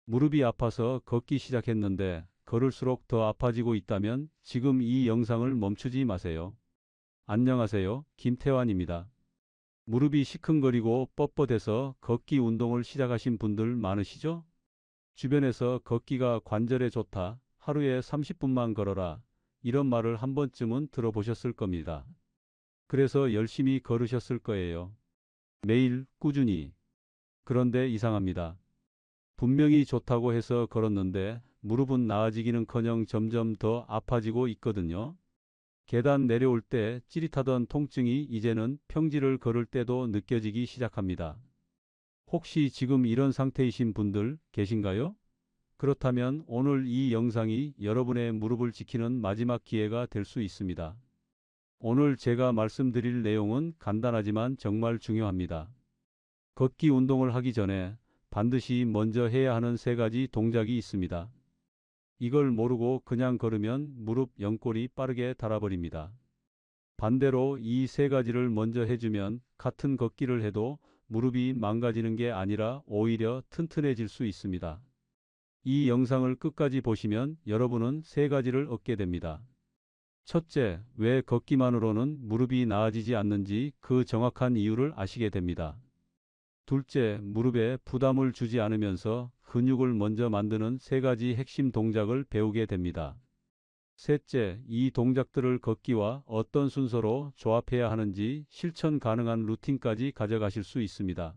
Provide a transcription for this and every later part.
무릎이 아파서 걷기 시작했는데 걸을수록 더 아파지고 있다면 지금 이 영상을 멈추지 마세요. 안녕하세요. 김태환입니다. 무릎이 시큰거리고 뻣뻣해서 걷기 운동을 시작하신 분들 많으시죠? 주변에서 걷기가 관절에 좋다, 하루에 30분만 걸어라, 이런 말을 한 번쯤은 들어보셨을 겁니다. 그래서 열심히 걸으셨을 거예요. 매일 꾸준히. 그런데 이상합니다. 분명히 좋다고 해서 걸었는데 무릎은 나아지기는커녕 점점 더 아파지고 있거든요. 계단 내려올 때 찌릿하던 통증이 이제는 평지를 걸을 때도 느껴지기 시작합니다. 혹시 지금 이런 상태이신 분들 계신가요? 그렇다면 오늘 이 영상이 여러분의 무릎을 지키는 마지막 기회가 될 수 있습니다. 오늘 제가 말씀드릴 내용은 간단하지만 정말 중요합니다. 걷기 운동을 하기 전에 반드시 먼저 해야 하는 세 가지 동작이 있습니다. 이걸 모르고 그냥 걸으면 무릎 연골이 빠르게 닳아버립니다. 반대로 이 세 가지를 먼저 해주면 같은 걷기를 해도 무릎이 망가지는 게 아니라 오히려 튼튼해질 수 있습니다. 이 영상을 끝까지 보시면 여러분은 세 가지를 얻게 됩니다. 첫째, 왜 걷기만으로는 무릎이 나아지지 않는지 그 정확한 이유를 아시게 됩니다. 둘째, 무릎에 부담을 주지 않으면서 근육을 먼저 만드는 세 가지 핵심 동작을 배우게 됩니다. 셋째, 이 동작들을 걷기와 어떤 순서로 조합해야 하는지 실천 가능한 루틴까지 가져가실 수 있습니다.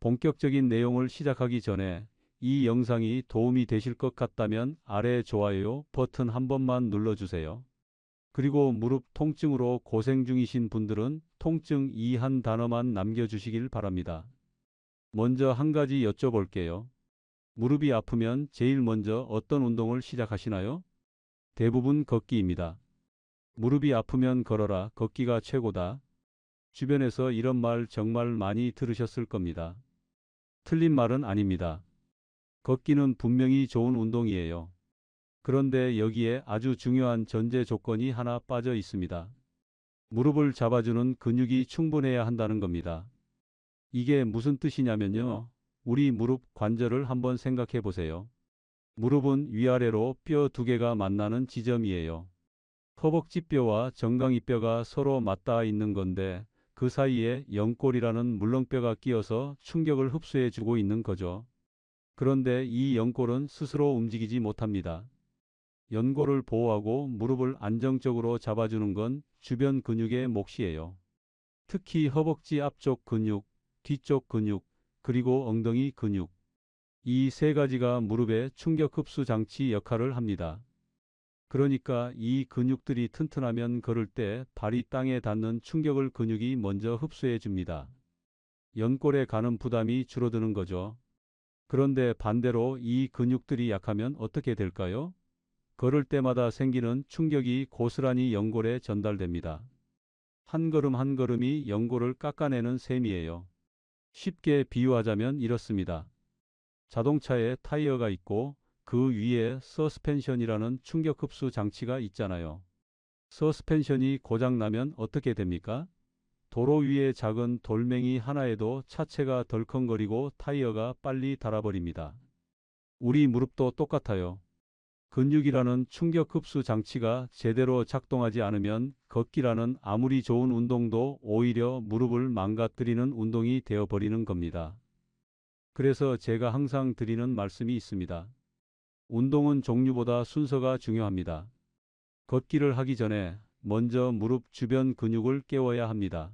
본격적인 내용을 시작하기 전에 이 영상이 도움이 되실 것 같다면 아래 좋아요 버튼 한 번만 눌러주세요. 그리고 무릎 통증으로 고생 중이신 분들은 통증 이 한 단어만 남겨주시길 바랍니다. 먼저 한 가지 여쭤볼게요. 무릎이 아프면 제일 먼저 어떤 운동을 시작하시나요? 대부분 걷기입니다. 무릎이 아프면 걸어라, 걷기가 최고다. 주변에서 이런 말 정말 많이 들으셨을 겁니다. 틀린 말은 아닙니다. 걷기는 분명히 좋은 운동이에요. 그런데 여기에 아주 중요한 전제 조건이 하나 빠져 있습니다. 무릎을 잡아주는 근육이 충분해야 한다는 겁니다. 이게 무슨 뜻이냐면요. 우리 무릎 관절을 한번 생각해 보세요. 무릎은 위아래로 뼈 두 개가 만나는 지점이에요. 허벅지뼈와 정강이뼈가 서로 맞닿아 있는 건데 그 사이에 연골이라는 물렁뼈가 끼어서 충격을 흡수해 주고 있는 거죠. 그런데 이 연골은 스스로 움직이지 못합니다. 연골을 보호하고 무릎을 안정적으로 잡아주는 건 주변 근육의 몫이에요. 특히 허벅지 앞쪽 근육, 뒤쪽 근육, 그리고 엉덩이 근육. 이 세 가지가 무릎의 충격 흡수 장치 역할을 합니다. 그러니까 이 근육들이 튼튼하면 걸을 때 발이 땅에 닿는 충격을 근육이 먼저 흡수해 줍니다. 연골에 가는 부담이 줄어드는 거죠. 그런데 반대로 이 근육들이 약하면 어떻게 될까요? 걸을 때마다 생기는 충격이 고스란히 연골에 전달됩니다. 한 걸음 한 걸음이 연골을 깎아내는 셈이에요. 쉽게 비유하자면 이렇습니다. 자동차에 타이어가 있고 그 위에 서스펜션이라는 충격 흡수 장치가 있잖아요. 서스펜션이 고장나면 어떻게 됩니까? 도로 위에 작은 돌멩이 하나에도 차체가 덜컹거리고 타이어가 빨리 닳아버립니다. 우리 무릎도 똑같아요. 근육이라는 충격 흡수 장치가 제대로 작동하지 않으면 걷기라는 아무리 좋은 운동도 오히려 무릎을 망가뜨리는 운동이 되어버리는 겁니다. 그래서 제가 항상 드리는 말씀이 있습니다. 운동은 종류보다 순서가 중요합니다. 걷기를 하기 전에 먼저 무릎 주변 근육을 깨워야 합니다.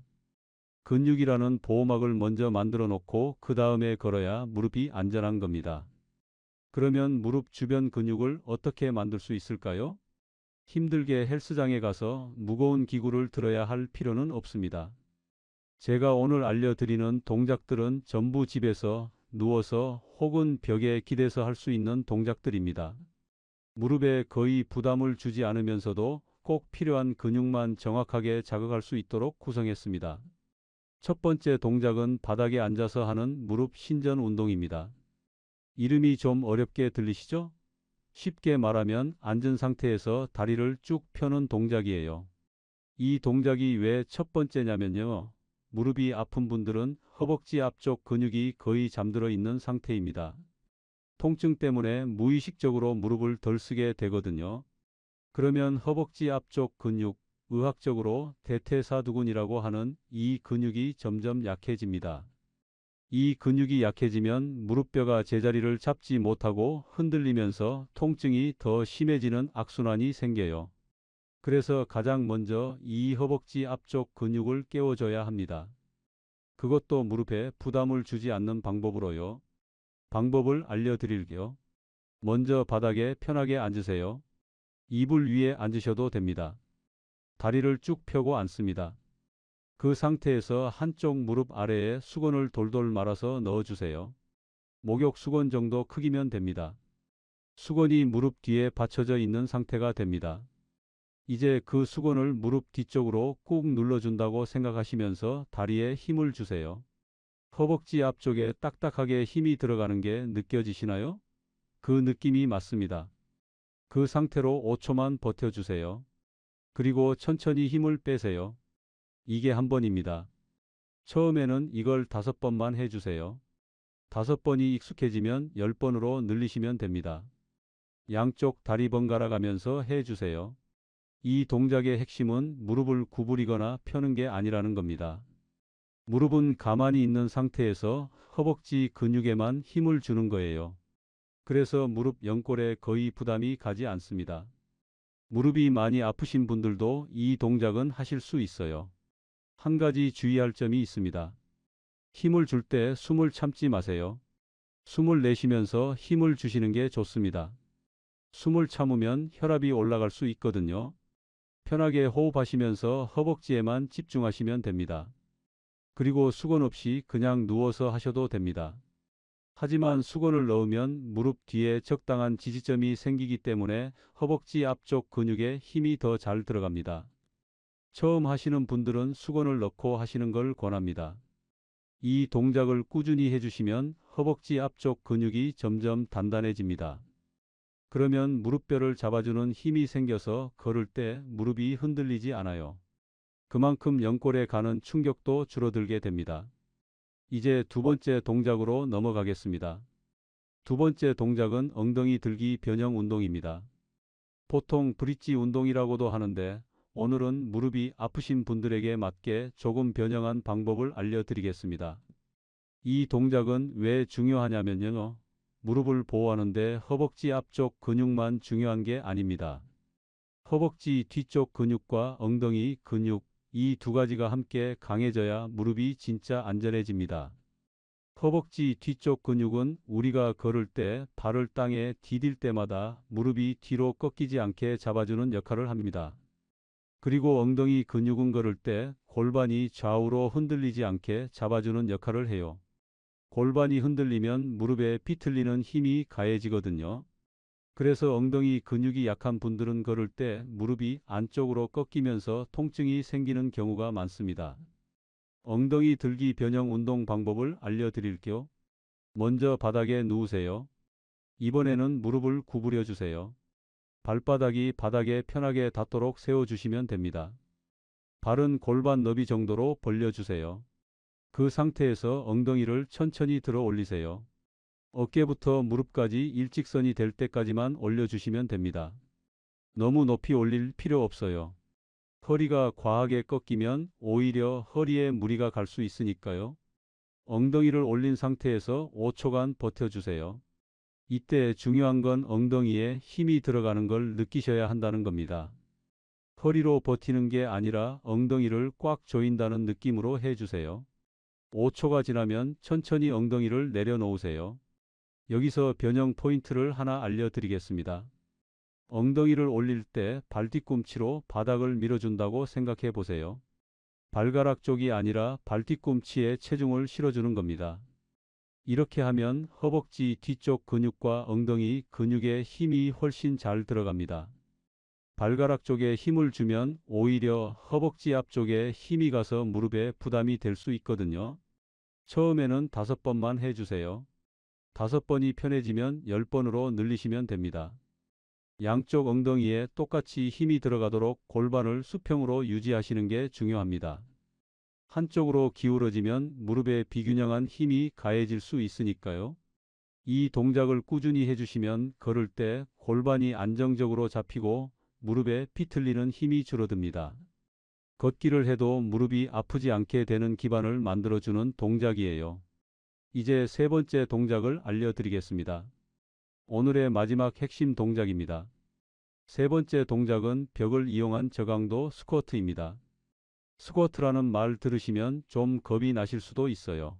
근육이라는 보호막을 먼저 만들어 놓고 그 다음에 걸어야 무릎이 안전한 겁니다. 그러면 무릎 주변 근육을 어떻게 만들 수 있을까요? 힘들게 헬스장에 가서 무거운 기구를 들어야 할 필요는 없습니다. 제가 오늘 알려드리는 동작들은 전부 집에서 누워서 혹은 벽에 기대서 할 수 있는 동작들입니다. 무릎에 거의 부담을 주지 않으면서도 꼭 필요한 근육만 정확하게 자극할 수 있도록 구성했습니다. 첫 번째 동작은 바닥에 앉아서 하는 무릎 신전 운동입니다. 이름이 좀 어렵게 들리시죠? 쉽게 말하면 앉은 상태에서 다리를 쭉 펴는 동작이에요. 이 동작이 왜 첫 번째냐면요. 무릎이 아픈 분들은 허벅지 앞쪽 근육이 거의 잠들어 있는 상태입니다. 통증 때문에 무의식적으로 무릎을 덜 쓰게 되거든요. 그러면 허벅지 앞쪽 근육, 의학적으로 대퇴사두근이라고 하는 이 근육이 점점 약해집니다. 이 근육이 약해지면 무릎뼈가 제자리를 잡지 못하고 흔들리면서 통증이 더 심해지는 악순환이 생겨요. 그래서 가장 먼저 이 허벅지 앞쪽 근육을 깨워줘야 합니다. 그것도 무릎에 부담을 주지 않는 방법으로요. 방법을 알려드릴게요. 먼저 바닥에 편하게 앉으세요. 이불 위에 앉으셔도 됩니다. 다리를 쭉 펴고 앉습니다. 그 상태에서 한쪽 무릎 아래에 수건을 돌돌 말아서 넣어주세요. 목욕 수건 정도 크기면 됩니다. 수건이 무릎 뒤에 받쳐져 있는 상태가 됩니다. 이제 그 수건을 무릎 뒤쪽으로 꾹 눌러준다고 생각하시면서 다리에 힘을 주세요. 허벅지 앞쪽에 딱딱하게 힘이 들어가는 게 느껴지시나요? 그 느낌이 맞습니다. 그 상태로 5초만 버텨주세요. 그리고 천천히 힘을 빼세요. 이게 한 번입니다. 처음에는 이걸 5번만 해주세요. 5번이 익숙해지면 10번으로 늘리시면 됩니다. 양쪽 다리 번갈아 가면서 해주세요. 이 동작의 핵심은 무릎을 구부리거나 펴는 게 아니라는 겁니다. 무릎은 가만히 있는 상태에서 허벅지 근육에만 힘을 주는 거예요. 그래서 무릎 연골에 거의 부담이 가지 않습니다. 무릎이 많이 아프신 분들도 이 동작은 하실 수 있어요. 한 가지 주의할 점이 있습니다. 힘을 줄 때 숨을 참지 마세요. 숨을 내쉬면서 힘을 주시는 게 좋습니다. 숨을 참으면 혈압이 올라갈 수 있거든요. 편하게 호흡하시면서 허벅지에만 집중하시면 됩니다. 그리고 수건 없이 그냥 누워서 하셔도 됩니다. 하지만 수건을 넣으면 무릎 뒤에 적당한 지지점이 생기기 때문에 허벅지 앞쪽 근육에 힘이 더 잘 들어갑니다. 처음 하시는 분들은 수건을 넣고 하시는 걸 권합니다. 이 동작을 꾸준히 해주시면 허벅지 앞쪽 근육이 점점 단단해집니다. 그러면 무릎뼈를 잡아주는 힘이 생겨서 걸을 때 무릎이 흔들리지 않아요. 그만큼 연골에 가는 충격도 줄어들게 됩니다. 이제 두 번째 동작으로 넘어가겠습니다. 두 번째 동작은 엉덩이 들기 변형 운동입니다. 보통 브릿지 운동이라고도 하는데 오늘은 무릎이 아프신 분들에게 맞게 조금 변형한 방법을 알려드리겠습니다. 이 동작은 왜 중요하냐면요. 무릎을 보호하는데 허벅지 앞쪽 근육만 중요한 게 아닙니다. 허벅지 뒤쪽 근육과 엉덩이 근육, 이 두 가지가 함께 강해져야 무릎이 진짜 안전해집니다. 허벅지 뒤쪽 근육은 우리가 걸을 때 발을 땅에 디딜 때마다 무릎이 뒤로 꺾이지 않게 잡아주는 역할을 합니다. 그리고 엉덩이 근육은 걸을 때 골반이 좌우로 흔들리지 않게 잡아주는 역할을 해요. 골반이 흔들리면 무릎에 비틀리는 힘이 가해지거든요. 그래서 엉덩이 근육이 약한 분들은 걸을 때 무릎이 안쪽으로 꺾이면서 통증이 생기는 경우가 많습니다. 엉덩이 들기 변형 운동 방법을 알려드릴게요. 먼저 바닥에 누우세요. 이번에는 무릎을 구부려 주세요. 발바닥이 바닥에 편하게 닿도록 세워주시면 됩니다. 발은 골반 너비 정도로 벌려주세요. 그 상태에서 엉덩이를 천천히 들어 올리세요. 어깨부터 무릎까지 일직선이 될 때까지만 올려주시면 됩니다. 너무 높이 올릴 필요 없어요. 허리가 과하게 꺾이면 오히려 허리에 무리가 갈 수 있으니까요. 엉덩이를 올린 상태에서 5초간 버텨주세요. 이때 중요한 건 엉덩이에 힘이 들어가는 걸 느끼셔야 한다는 겁니다. 허리로 버티는 게 아니라 엉덩이를 꽉 조인다는 느낌으로 해주세요. 5초가 지나면 천천히 엉덩이를 내려놓으세요. 여기서 변형 포인트를 하나 알려드리겠습니다. 엉덩이를 올릴 때 발뒤꿈치로 바닥을 밀어준다고 생각해 보세요. 발가락 쪽이 아니라 발뒤꿈치에 체중을 실어주는 겁니다. 이렇게 하면 허벅지 뒤쪽 근육과 엉덩이 근육에 힘이 훨씬 잘 들어갑니다. 발가락 쪽에 힘을 주면 오히려 허벅지 앞쪽에 힘이 가서 무릎에 부담이 될 수 있거든요. 처음에는 5번만 해주세요. 5번이 편해지면 10번으로 늘리시면 됩니다. 양쪽 엉덩이에 똑같이 힘이 들어가도록 골반을 수평으로 유지하시는 게 중요합니다. 한쪽으로 기울어지면 무릎에 비균형한 힘이 가해질 수 있으니까요. 이 동작을 꾸준히 해주시면 걸을 때 골반이 안정적으로 잡히고 무릎에 비틀리는 힘이 줄어듭니다. 걷기를 해도 무릎이 아프지 않게 되는 기반을 만들어주는 동작이에요. 이제 세 번째 동작을 알려드리겠습니다. 오늘의 마지막 핵심 동작입니다. 세 번째 동작은 벽을 이용한 저강도 스쿼트입니다. 스쿼트라는 말 들으시면 좀 겁이 나실 수도 있어요.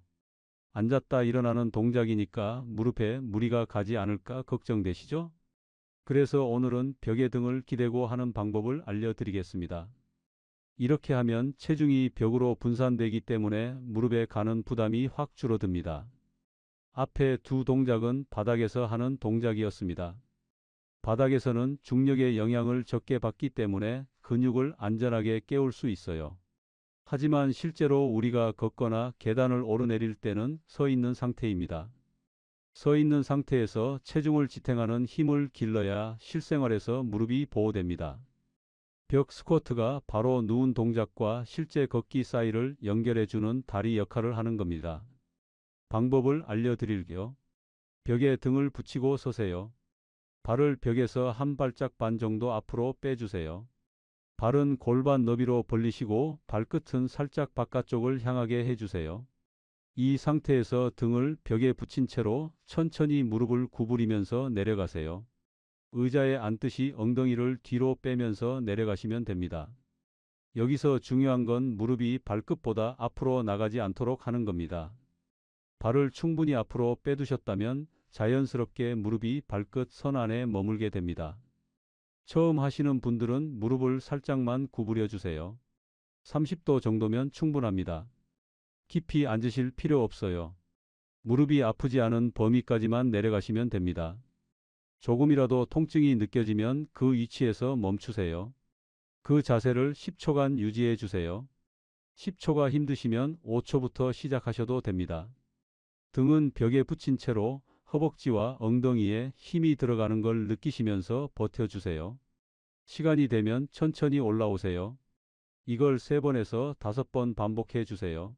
앉았다 일어나는 동작이니까 무릎에 무리가 가지 않을까 걱정되시죠? 그래서 오늘은 벽에 등을 기대고 하는 방법을 알려드리겠습니다. 이렇게 하면 체중이 벽으로 분산되기 때문에 무릎에 가는 부담이 확 줄어듭니다. 앞에 두 동작은 바닥에서 하는 동작이었습니다. 바닥에서는 중력의 영향을 적게 받기 때문에 근육을 안전하게 깨울 수 있어요. 하지만 실제로 우리가 걷거나 계단을 오르내릴 때는 서 있는 상태입니다. 서 있는 상태에서 체중을 지탱하는 힘을 길러야 실생활에서 무릎이 보호됩니다. 벽 스쿼트가 바로 누운 동작과 실제 걷기 사이를 연결해주는 다리 역할을 하는 겁니다. 방법을 알려드릴게요. 벽에 등을 붙이고 서세요. 발을 벽에서 한 발짝 반 정도 앞으로 빼주세요. 발은 골반 너비로 벌리시고 발끝은 살짝 바깥쪽을 향하게 해주세요. 이 상태에서 등을 벽에 붙인 채로 천천히 무릎을 구부리면서 내려가세요. 의자에 앉듯이 엉덩이를 뒤로 빼면서 내려가시면 됩니다. 여기서 중요한 건 무릎이 발끝보다 앞으로 나가지 않도록 하는 겁니다. 발을 충분히 앞으로 빼두셨다면 자연스럽게 무릎이 발끝 선 안에 머물게 됩니다. 처음 하시는 분들은 무릎을 살짝만 구부려 주세요. 30도 정도면 충분합니다. 깊이 앉으실 필요 없어요. 무릎이 아프지 않은 범위까지만 내려가시면 됩니다. 조금이라도 통증이 느껴지면 그 위치에서 멈추세요. 그 자세를 10초간 유지해 주세요. 10초가 힘드시면 5초부터 시작하셔도 됩니다. 등은 벽에 붙인 채로 허벅지와 엉덩이에 힘이 들어가는 걸 느끼시면서 버텨주세요. 시간이 되면 천천히 올라오세요. 이걸 3번에서 5번 반복해 주세요.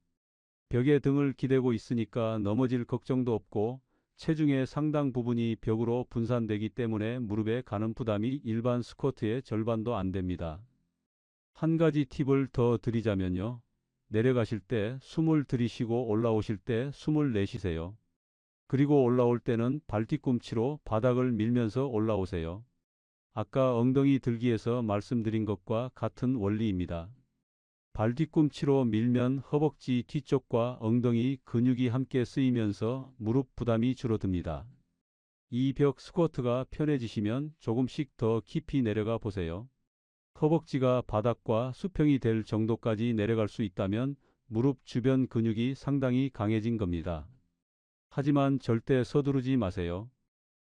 벽에 등을 기대고 있으니까 넘어질 걱정도 없고 체중의 상당 부분이 벽으로 분산되기 때문에 무릎에 가는 부담이 일반 스쿼트의 절반도 안 됩니다. 한 가지 팁을 더 드리자면요. 내려가실 때 숨을 들이쉬고 올라오실 때 숨을 내쉬세요. 그리고 올라올 때는 발뒤꿈치로 바닥을 밀면서 올라오세요. 아까 엉덩이 들기에서 말씀드린 것과 같은 원리입니다. 발뒤꿈치로 밀면 허벅지 뒤쪽과 엉덩이 근육이 함께 쓰이면서 무릎 부담이 줄어듭니다. 이 벽 스쿼트가 편해지시면 조금씩 더 깊이 내려가 보세요. 허벅지가 바닥과 수평이 될 정도까지 내려갈 수 있다면 무릎 주변 근육이 상당히 강해진 겁니다. 하지만 절대 서두르지 마세요.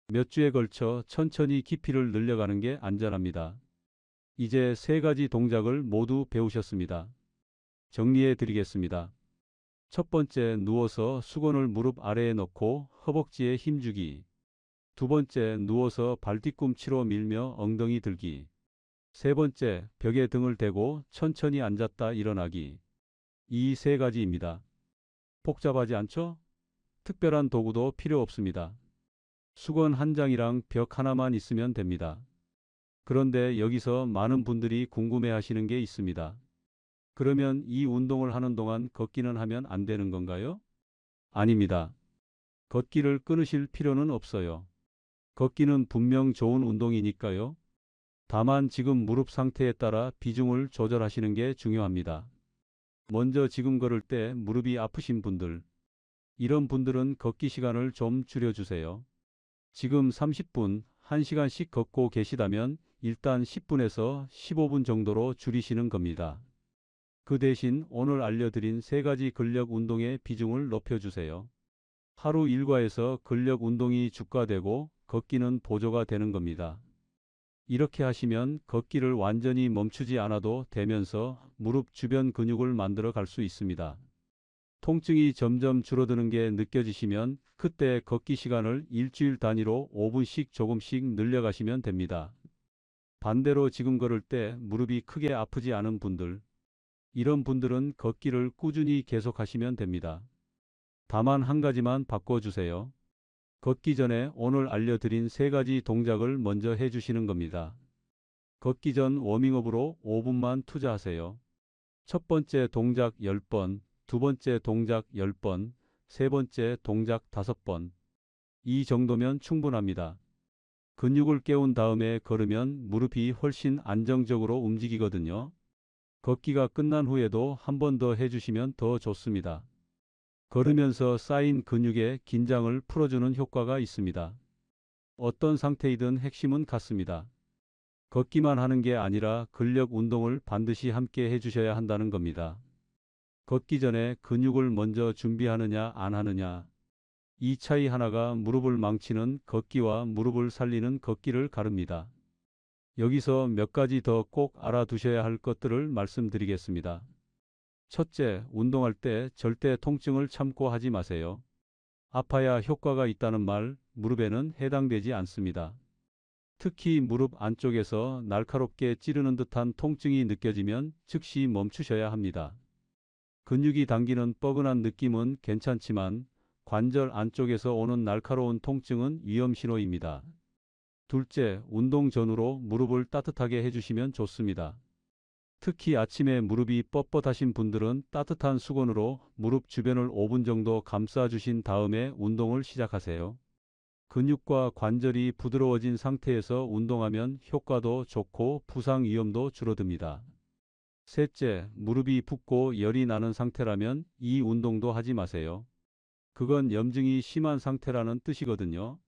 몇 주에 걸쳐 천천히 깊이를 늘려가는 게 안전합니다. 이제 3가지 동작을 모두 배우셨습니다. 정리해 드리겠습니다. 첫 번째, 누워서 수건을 무릎 아래에 넣고 허벅지에 힘주기. 두 번째, 누워서 발뒤꿈치로 밀며 엉덩이 들기. 세 번째, 벽에 등을 대고 천천히 앉았다 일어나기. 이 3가지입니다. 복잡하지 않죠? 특별한 도구도 필요 없습니다. 수건 한 장이랑 벽 하나만 있으면 됩니다. 그런데 여기서 많은 분들이 궁금해 하시는 게 있습니다. 그러면 이 운동을 하는 동안 걷기는 하면 안 되는 건가요? 아닙니다. 걷기를 끊으실 필요는 없어요. 걷기는 분명 좋은 운동이니까요. 다만 지금 무릎 상태에 따라 비중을 조절하시는 게 중요합니다. 먼저 지금 걸을 때 무릎이 아프신 분들, 이런 분들은 걷기 시간을 좀 줄여주세요. 지금 30분, 1시간씩 걷고 계시다면 일단 10분에서 15분 정도로 줄이시는 겁니다. 그 대신 오늘 알려드린 3가지 근력 운동의 비중을 높여주세요. 하루 일과에서 근력 운동이 주가 되고 걷기는 보조가 되는 겁니다. 이렇게 하시면 걷기를 완전히 멈추지 않아도 되면서 무릎 주변 근육을 만들어 갈 수 있습니다. 통증이 점점 줄어드는 게 느껴지시면 그때 걷기 시간을 일주일 단위로 5분씩 조금씩 늘려가시면 됩니다. 반대로 지금 걸을 때 무릎이 크게 아프지 않은 분들, 이런 분들은 걷기를 꾸준히 계속하시면 됩니다. 다만 한 가지만 바꿔주세요. 걷기 전에 오늘 알려드린 세 가지 동작을 먼저 해주시는 겁니다. 걷기 전 워밍업으로 5분만 투자하세요. 첫 번째 동작 10번, 두 번째 동작 10번, 세 번째 동작 5번. 이 정도면 충분합니다. 근육을 깨운 다음에 걸으면 무릎이 훨씬 안정적으로 움직이거든요. 걷기가 끝난 후에도 한 번 더 해주시면 더 좋습니다. 걸으면서 쌓인 근육의 긴장을 풀어주는 효과가 있습니다. 어떤 상태이든 핵심은 같습니다. 걷기만 하는 게 아니라 근력 운동을 반드시 함께 해주셔야 한다는 겁니다. 걷기 전에 근육을 먼저 준비하느냐 안 하느냐. 이 차이 하나가 무릎을 망치는 걷기와 무릎을 살리는 걷기를 가릅니다. 여기서 몇 가지 더 꼭 알아두셔야 할 것들을 말씀드리겠습니다. 첫째, 운동할 때 절대 통증을 참고 하지 마세요. 아파야 효과가 있다는 말, 무릎에는 해당되지 않습니다. 특히 무릎 안쪽에서 날카롭게 찌르는 듯한 통증이 느껴지면 즉시 멈추셔야 합니다. 근육이 당기는 뻐근한 느낌은 괜찮지만 관절 안쪽에서 오는 날카로운 통증은 위험 신호입니다. 둘째, 운동 전후로 무릎을 따뜻하게 해주시면 좋습니다. 특히 아침에 무릎이 뻣뻣하신 분들은 따뜻한 수건으로 무릎 주변을 5분 정도 감싸주신 다음에 운동을 시작하세요. 근육과 관절이 부드러워진 상태에서 운동하면 효과도 좋고 부상 위험도 줄어듭니다. 셋째, 무릎이 붓고 열이 나는 상태라면 이 운동도 하지 마세요. 그건 염증이 심한 상태라는 뜻이거든요.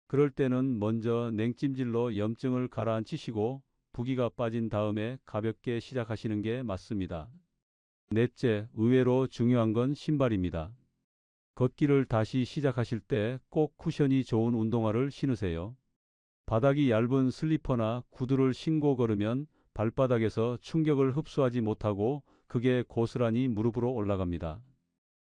그럴 때는 먼저 냉찜질로 염증을 가라앉히시고 부기가 빠진 다음에 가볍게 시작하시는 게 맞습니다. 넷째, 의외로 중요한 건 신발입니다. 걷기를 다시 시작하실 때 꼭 쿠션이 좋은 운동화를 신으세요. 바닥이 얇은 슬리퍼나 구두를 신고 걸으면 발바닥에서 충격을 흡수하지 못하고 그게 고스란히 무릎으로 올라갑니다.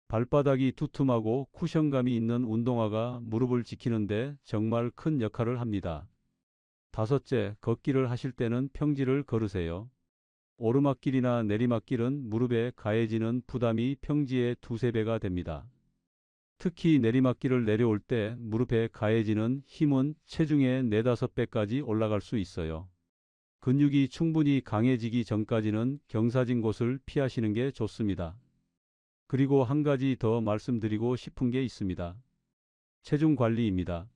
발바닥이 두툼하고 쿠션감이 있는 운동화가 무릎을 지키는데 정말 큰 역할을 합니다. 다섯째, 걷기를 하실 때는 평지를 걸으세요. 오르막길이나 내리막길은 무릎에 가해지는 부담이 평지의 두세 배가 됩니다. 특히 내리막길을 내려올 때 무릎에 가해지는 힘은 체중의 4, 5배까지 올라갈 수 있어요. 근육이 충분히 강해지기 전까지는 경사진 곳을 피하시는 게 좋습니다. 그리고 한 가지 더 말씀드리고 싶은 게 있습니다. 체중 관리입니다.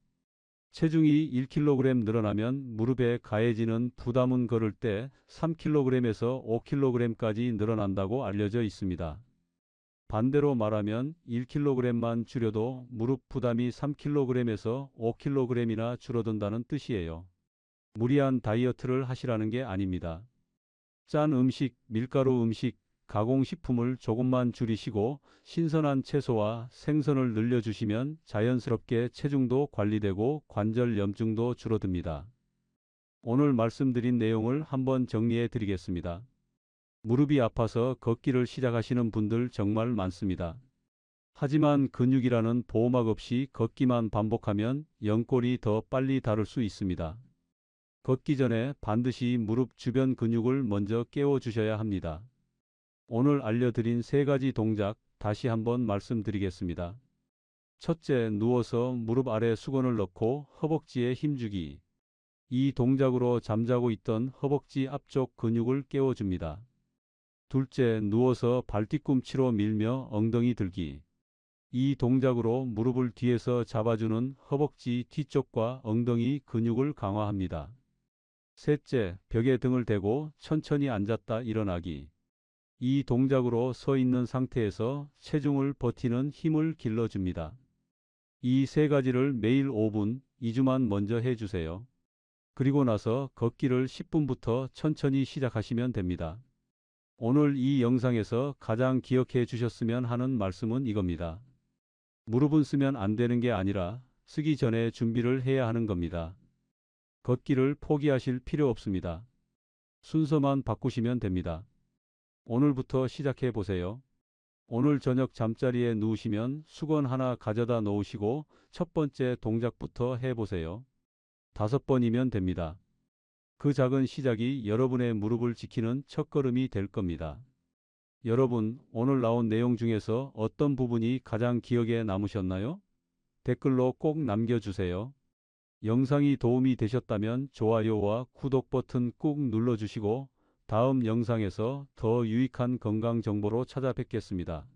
체중이 1kg 늘어나면 무릎에 가해지는 부담은 걸을 때 3kg에서 5kg까지 늘어난다고 알려져 있습니다. 반대로 말하면 1kg만 줄여도 무릎 부담이 3kg에서 5kg이나 줄어든다는 뜻이에요. 무리한 다이어트를 하시라는 게 아닙니다. 짠 음식, 밀가루 음식, 가공식품을 조금만 줄이시고 신선한 채소와 생선을 늘려주시면 자연스럽게 체중도 관리되고 관절 염증도 줄어듭니다. 오늘 말씀드린 내용을 한번 정리해 드리겠습니다. 무릎이 아파서 걷기를 시작하시는 분들 정말 많습니다. 하지만 근육이라는 보호막 없이 걷기만 반복하면 연골이 더 빨리 닳을 수 있습니다. 걷기 전에 반드시 무릎 주변 근육을 먼저 깨워주셔야 합니다. 오늘 알려드린 세 가지 동작 다시 한번 말씀드리겠습니다. 첫째, 누워서 무릎 아래 수건을 넣고 허벅지에 힘주기. 이 동작으로 잠자고 있던 허벅지 앞쪽 근육을 깨워줍니다. 둘째, 누워서 발 뒤꿈치로 밀며 엉덩이 들기. 이 동작으로 무릎을 뒤에서 잡아주는 허벅지 뒤쪽과 엉덩이 근육을 강화합니다. 셋째, 벽에 등을 대고 천천히 앉았다 일어나기. 이 동작으로 서 있는 상태에서 체중을 버티는 힘을 길러줍니다. 이 세 가지를 매일 5분, 2주만 먼저 해주세요. 그리고 나서 걷기를 10분부터 천천히 시작하시면 됩니다. 오늘 이 영상에서 가장 기억해 주셨으면 하는 말씀은 이겁니다. 무릎은 쓰면 안 되는 게 아니라 쓰기 전에 준비를 해야 하는 겁니다. 걷기를 포기하실 필요 없습니다. 순서만 바꾸시면 됩니다. 오늘부터 시작해 보세요. 오늘 저녁 잠자리에 누우시면 수건 하나 가져다 놓으시고 첫 번째 동작부터 해보세요. 5번이면 됩니다. 그 작은 시작이 여러분의 무릎을 지키는 첫걸음이 될 겁니다. 여러분, 오늘 나온 내용 중에서 어떤 부분이 가장 기억에 남으셨나요? 댓글로 꼭 남겨주세요. 영상이 도움이 되셨다면 좋아요와 구독 버튼 꾹 눌러주시고 다음 영상에서 더 유익한 건강 정보로 찾아뵙겠습니다.